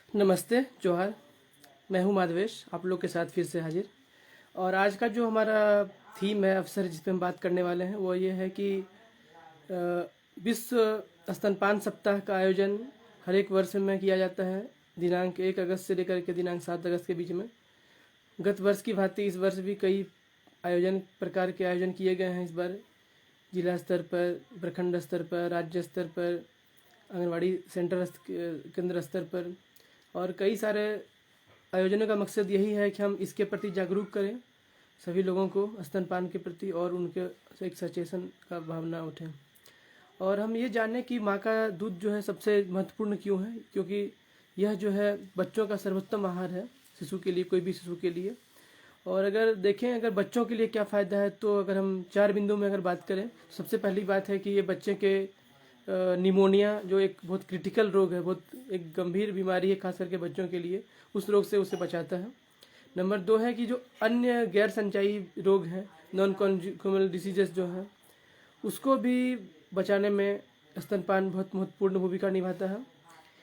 नमस्ते, जोहार। मैं हूँ माधवेश, आप लोग के साथ फिर से हाजिर। और आज का जो हमारा थीम है, अवसर जिस पे हम बात करने वाले हैं, वो ये है कि विश्व स्तनपान सप्ताह का आयोजन हर एक वर्ष में किया जाता है, दिनांक 1 अगस्त से लेकर के दिनांक 7 अगस्त के बीच में। गत वर्ष की भांति इस वर्ष भी कई प्रकार के आयोजन किए गए हैं। इस बार जिला स्तर पर, प्रखंड स्तर पर, राज्य स्तर पर, आंगनवाड़ी केंद्र स्तर पर, और कई सारे आयोजनों का मकसद यही है कि हम इसके प्रति जागरूक करें सभी लोगों को स्तनपान के प्रति, और उनके एक सचेतन का भावना उठें। और हम ये जानें कि माँ का दूध जो है सबसे महत्वपूर्ण क्यों है, क्योंकि यह जो है बच्चों का सर्वोत्तम आहार है, शिशु के लिए, कोई भी शिशु के लिए। और अगर देखें अगर बच्चों के लिए क्या फ़ायदा है, तो अगर हम 4 बिंदु में अगर बात करें, सबसे पहली बात है कि ये बच्चे के निमोनिया, जो एक बहुत क्रिटिकल रोग है, बहुत एक गंभीर बीमारी है खास करके बच्चों के लिए, उस रोग से उसे बचाता है। नंबर 2 है कि जो अन्य गैर संचाई रोग हैं, नॉन कॉन्ज्यूगेबल डिसीजेस जो हैं, उसको भी बचाने में स्तनपान बहुत महत्वपूर्ण भूमिका निभाता है।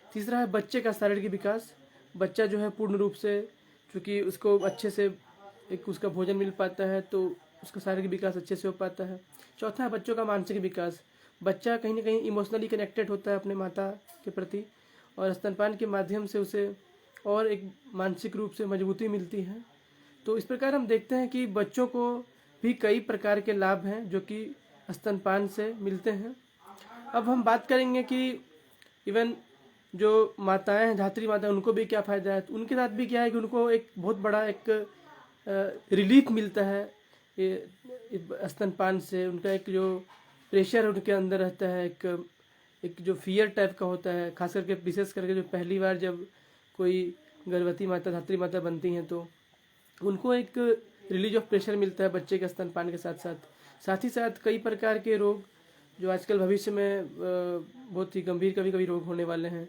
तीसरा है बच्चे का शारीरिक विकास। बच्चा जो है पूर्ण रूप से, चूँकि उसको अच्छे से एक उसका भोजन मिल पाता है, तो उसका शारीरिक विकास अच्छे से हो पाता है। चौथा है बच्चों का मानसिक विकास। बच्चा कहीं ना कहीं इमोशनली कनेक्टेड होता है अपने माता के प्रति, और स्तनपान के माध्यम से उसे और एक मानसिक रूप से मजबूती मिलती है। तो इस प्रकार हम देखते हैं कि बच्चों को भी कई प्रकार के लाभ हैं जो कि स्तनपान से मिलते हैं। अब हम बात करेंगे कि इवन जो माताएं हैं, धात्री माता, उनको भी क्या फ़ायदा है। तो उनके साथ भी क्या है कि उनको एक बहुत बड़ा एक रिलीफ मिलता है ये स्तनपान से। उनका एक जो प्रेशर उनके अंदर रहता है, एक जो फियर टाइप का होता है, खास करके विशेष करके जो पहली बार जब कोई गर्भवती माता, धात्री माता बनती हैं, तो उनको एक रिलीज ऑफ प्रेशर मिलता है बच्चे के स्तनपान के साथ ही साथ कई प्रकार के रोग जो आजकल भविष्य में बहुत ही गंभीर कभी कभी रोग होने वाले हैं,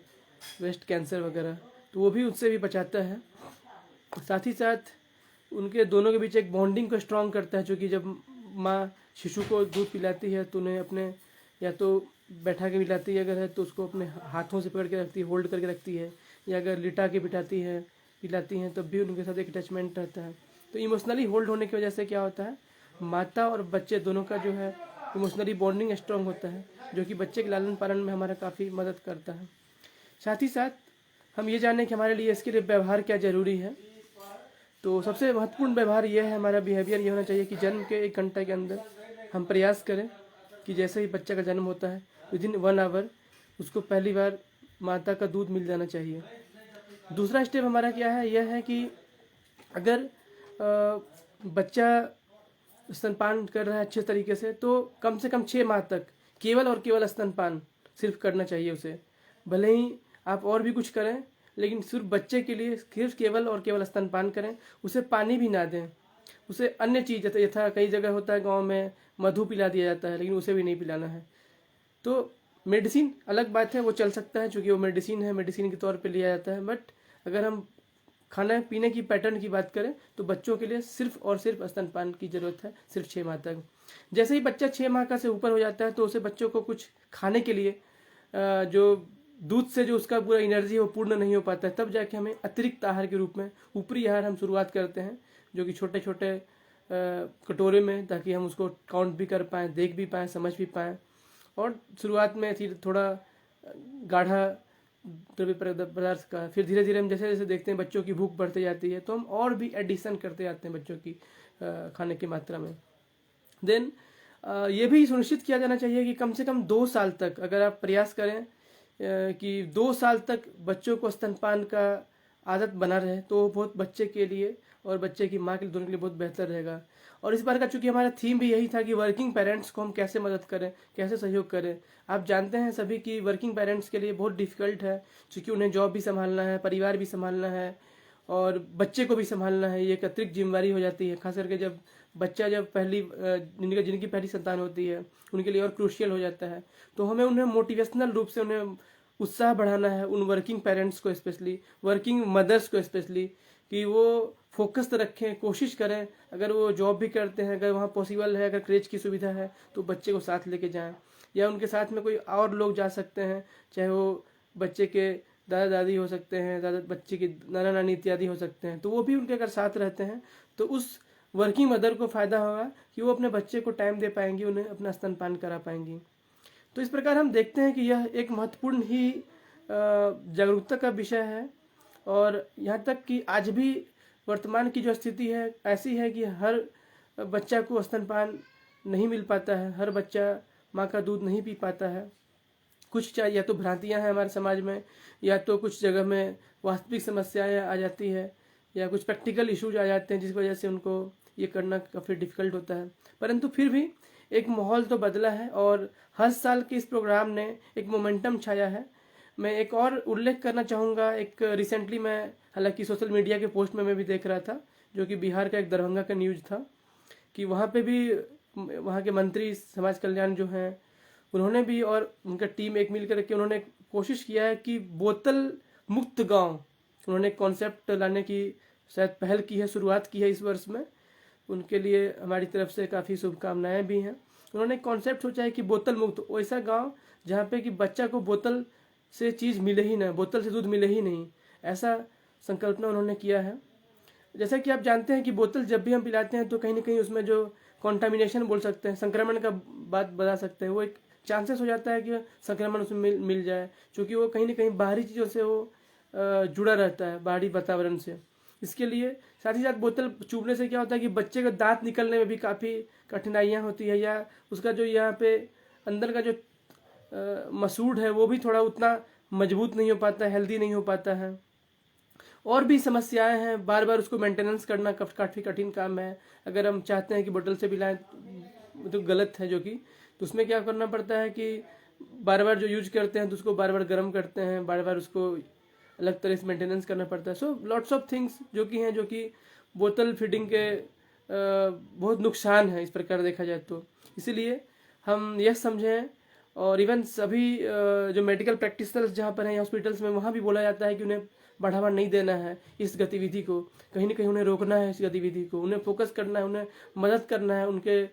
ब्रेस्ट कैंसर वगैरह, तो वो भी उससे भी बचाता है। साथ ही साथ उनके दोनों के बीच एक बॉन्डिंग को स्ट्रॉन्ग करता है, जो कि जब माँ शिशु को दूध पिलाती है तो उन्हें अपने, या तो बैठा के पिलाती है अगर है तो उसको अपने हाथों से पकड़ के रखती है, होल्ड करके रखती है, या अगर लिटा के बिठाती है, पिलाती हैं, तब भी उनके साथ एक अटैचमेंट रहता है। तो इमोशनली होल्ड होने की वजह से क्या होता है, माता और बच्चे दोनों का जो है इमोशनली बॉन्डिंग स्ट्रॉन्ग होता है, जो कि बच्चे के लालन पालन में हमारा काफ़ी मदद करता है। साथ ही साथ हम ये जानें कि हमारे लिए इसके लिए व्यवहार क्या ज़रूरी है। तो सबसे महत्वपूर्ण व्यवहार यह है, हमारा बिहेवियर ये होना चाहिए कि जन्म के 1 घंटे के अंदर हम प्रयास करें कि जैसे ही बच्चा का जन्म होता है, विदिन 1 आवर उसको पहली बार माता का दूध मिल जाना चाहिए। दूसरा स्टेप हमारा क्या है, यह है कि अगर बच्चा स्तनपान कर रहा है अच्छे तरीके से, तो कम से कम 6 माह तक केवल और केवल स्तनपान सिर्फ करना चाहिए उसे। भले ही आप और भी कुछ करें, लेकिन सिर्फ बच्चे के लिए सिर्फ केवल और केवल स्तनपान करें। उसे पानी भी ना दें, उसे अन्य चीज़, यथा कई जगह होता है गांव में मधु पिला दिया जाता है, लेकिन उसे भी नहीं पिलाना है। तो मेडिसिन अलग बात है, वो चल सकता है, क्योंकि वो मेडिसिन है, मेडिसिन के तौर पे लिया जाता है। बट अगर हम खाना पीने की पैटर्न की बात करें, तो बच्चों के लिए सिर्फ और सिर्फ स्तनपान की ज़रूरत है, सिर्फ 6 माह तक। जैसे ही बच्चा 6 माह का से ऊपर हो जाता है, तो उसे बच्चों को कुछ खाने के लिए जो दूध से जो उसका पूरा एनर्जी है वो पूर्ण नहीं हो पाता है, तब जाके हमें अतिरिक्त आहार के रूप में ऊपरी आहार हम शुरुआत करते हैं, जो कि छोटे छोटे कटोरे में, ताकि हम उसको काउंट भी कर पाएँ, देख भी पाएँ, समझ भी पाएँ। और शुरुआत में थोड़ा गाढ़ा द्रव्य पदार्थ का, फिर धीरे धीरे हम जैसे जैसे देखते हैं बच्चों की भूख बढ़ती जाती है, तो हम और भी एडिशन करते जाते हैं बच्चों की खाने की मात्रा में। देन ये भी सुनिश्चित किया जाना चाहिए कि कम से कम 2 साल तक अगर आप प्रयास करें कि 2 साल तक बच्चों को स्तनपान का आदत बना रहे, तो बहुत बच्चे के लिए और बच्चे की माँ के लिए, दोनों के लिए बहुत बेहतर रहेगा। और इस बार का चूंकि हमारा थीम भी यही था कि वर्किंग पेरेंट्स को हम कैसे मदद करें, कैसे सहयोग करें। आप जानते हैं सभी कि वर्किंग पेरेंट्स के लिए बहुत डिफ़िकल्ट है, क्योंकि उन्हें जॉब भी संभालना है, परिवार भी संभालना है, और बच्चे को भी संभालना है। ये एक अतिरिक्त जिम्मेवारी हो जाती है, खास करके जब बच्चा जब जिनकी पहली संतान होती है, उनके लिए और क्रूशियल हो जाता है। तो हमें उन्हें मोटिवेशनल रूप से उन्हें उत्साह बढ़ाना है, उन वर्किंग पेरेंट्स को स्पेशली, वर्किंग मदर्स को स्पेशली, कि वो फोकस रखें, कोशिश करें। अगर वो जॉब भी करते हैं, अगर वहाँ पॉसिबल है, अगर क्रेच की सुविधा है, तो बच्चे को साथ लेके जाएं, या उनके साथ में कोई और लोग जा सकते हैं, चाहे वो बच्चे के दादा दादी हो सकते हैं, दादा बच्चे की नाना नानी इत्यादि हो सकते हैं, तो वो भी उनके अगर साथ रहते हैं तो उस वर्किंग मदर को फ़ायदा होगा कि वो अपने बच्चे को टाइम दे पाएंगी, उन्हें अपना स्तनपान करा पाएंगी। तो इस प्रकार हम देखते हैं कि यह एक महत्वपूर्ण ही जागरूकता का विषय है। और यहाँ तक कि आज भी वर्तमान की जो स्थिति है ऐसी है कि हर बच्चा को स्तनपान नहीं मिल पाता है, हर बच्चा माँ का दूध नहीं पी पाता है। कुछ चाहे या तो भ्रांतियाँ हैं हमारे समाज में, या तो कुछ जगह में वास्तविक समस्याएं आ जाती है, या कुछ प्रैक्टिकल इश्यूज आ जाते हैं जिसकी वजह से उनको ये करना काफ़ी डिफ़िकल्ट होता है। परंतु फिर भी एक माहौल तो बदला है और हर साल के इस प्रोग्राम ने एक मोमेंटम छाया है। मैं एक और उल्लेख करना चाहूँगा, एक रिसेंटली मैं हालांकि सोशल मीडिया के पोस्ट में मैं भी देख रहा था, जो कि बिहार का एक दरभंगा का न्यूज़ था, कि वहाँ पे भी वहाँ के मंत्री समाज कल्याण जो हैं उन्होंने भी और उनका टीम एक मिल करके उन्होंने कोशिश किया है कि बोतल मुक्त गांव, उन्होंने कॉन्सेप्ट लाने की शायद पहल की है, शुरुआत की है इस वर्ष में। उनके लिए हमारी तरफ से काफ़ी शुभकामनाएं भी हैं। उन्होंने कॉन्सेप्ट सोचा है कि बोतल मुक्त, वैसा गांव जहाँ पे कि बच्चा को बोतल से चीज़ मिले ही ना, बोतल से दूध मिले ही नहीं, ऐसा संकल्पना उन्होंने किया है। जैसा कि आप जानते हैं कि बोतल जब भी हम पिलाते हैं तो कहीं ना कहीं उसमें जो कॉन्टामिनेशन बोल सकते हैं, संक्रमण का बात बता सकते हैं, वो एक चांसेस हो जाता है कि संक्रमण उसमें मिल जाए, क्योंकि वो कहीं ना कहीं बाहरी चीज़ों से वो जुड़ा रहता है, बाहरी वातावरण से। इसके लिए साथ ही साथ बोतल चूबने से क्या होता है कि बच्चे का दांत निकलने में भी काफ़ी कठिनाइयाँ होती है, या उसका जो यहाँ पे अंदर का जो मसूड़ है वो भी थोड़ा उतना मजबूत नहीं हो पाता, हेल्दी नहीं हो पाता है। और भी समस्याएं हैं, बार बार उसको मेंटेनेंस करना काफ़ी कठिन काम है। अगर हम चाहते हैं कि बोतल से पिलाएं तो गलत है, जो कि तो उसमें क्या करना पड़ता है कि बार बार जो यूज करते हैं तो उसको बार बार गर्म करते हैं, बार बार उसको अलग तरह से मेंटेनेंस करना पड़ता है। सो लॉट्स ऑफ थिंग्स जो कि हैं, जो कि बोतल फीडिंग के बहुत नुकसान है इस प्रकार देखा जाए तो। इसीलिए हम यह समझें, और इवन सभी जो मेडिकल प्रैक्टिशनर्स जहाँ पर हैं हॉस्पिटल्स में, वहाँ भी बोला जाता है कि उन्हें बढ़ावा नहीं देना है इस गतिविधि को, कहीं ना कहीं उन्हें रोकना है इस गतिविधि को, उन्हें फोकस करना है, उन्हें मदद करना है, उनके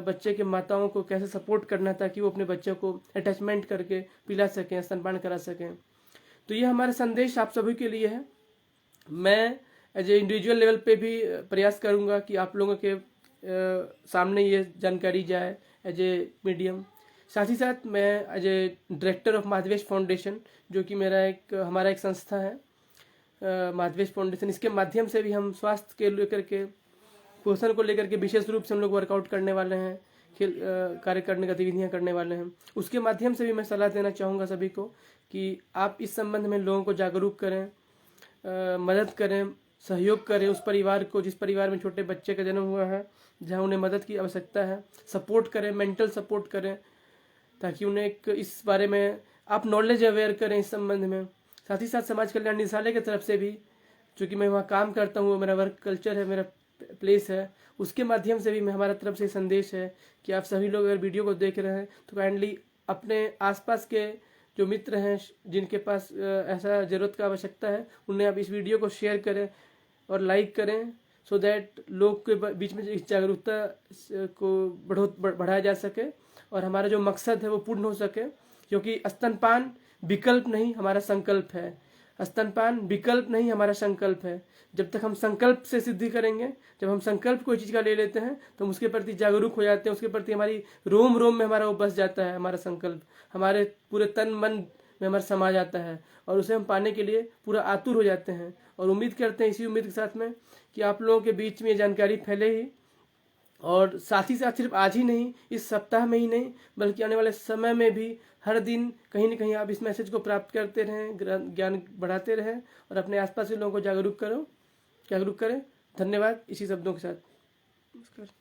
बच्चे के माताओं को कैसे सपोर्ट करना है ताकि वो अपने बच्चों को अटैचमेंट करके पिला सकें, स्तनपान करा सकें। तो ये हमारा संदेश आप सभी के लिए है। मैं एज ए इंडिविजुअल लेवल पे भी प्रयास करूँगा कि आप लोगों के सामने ये जानकारी जाए एज ए मीडियम। साथ ही साथ मैं as a director of Madhavesh Foundation, जो कि हमारा एक संस्था है माधवेश फाउंडेशन, इसके माध्यम से भी हम स्वास्थ्य के लेकर के, पोषण को लेकर के विशेष रूप से हम लोग वर्कआउट करने वाले हैं, खेल कार्य करने गतिविधियां करने वाले हैं। उसके माध्यम से भी मैं सलाह देना चाहूँगा सभी को कि आप इस संबंध में लोगों को जागरूक करें, मदद करें, सहयोग करें उस परिवार को जिस परिवार में छोटे बच्चे का जन्म हुआ है, जहाँ उन्हें मदद की आवश्यकता है। सपोर्ट करें, मेंटल सपोर्ट करें, ताकि उन्हें एक इस बारे में आप नॉलेज अवेयर करें इस संबंध में। साथ ही साथ समाज कल्याण निदेशालय की तरफ से भी, चूँकि मैं वहाँ काम करता हूँ, मेरा वर्क कल्चर है, मेरा प्लेस है, उसके माध्यम से भी मैं हमारा तरफ से संदेश है कि आप सभी लोग अगर वीडियो को देख रहे हैं तो काइंडली अपने आसपास के जो मित्र हैं जिनके पास ऐसा ज़रूरत का आवश्यकता है, उन्हें आप इस वीडियो को शेयर करें और लाइक करें, सो दैट लोग के बीच में इस जागरूकता को बढ़ाया जा सके और हमारा जो मकसद है वो पूर्ण हो सके। क्योंकि स्तनपान विकल्प नहीं, हमारा संकल्प है। स्तनपान विकल्प नहीं, हमारा संकल्प है। जब तक हम संकल्प से सिद्धि करेंगे, जब हम संकल्प कोई चीज़ का ले लेते हैं तो हम उसके प्रति जागरूक हो जाते हैं, उसके प्रति हमारी रोम रोम में हमारा वो बस जाता है, हमारा संकल्प हमारे पूरे तन मन में हमारा समा जाता है और उसे हम पाने के लिए पूरा आतुर हो जाते हैं। और उम्मीद करते हैं इसी उम्मीद के साथ में कि आप लोगों के बीच में ये जानकारी फैले ही, और साथ ही साथ सिर्फ आज ही नहीं, इस सप्ताह में ही नहीं, बल्कि आने वाले समय में भी हर दिन कहीं ना कहीं आप इस मैसेज को प्राप्त करते रहें, ज्ञान बढ़ाते रहें और अपने आसपास के लोगों को जागरूक करें। धन्यवाद। इसी शब्दों के साथ नमस्कार।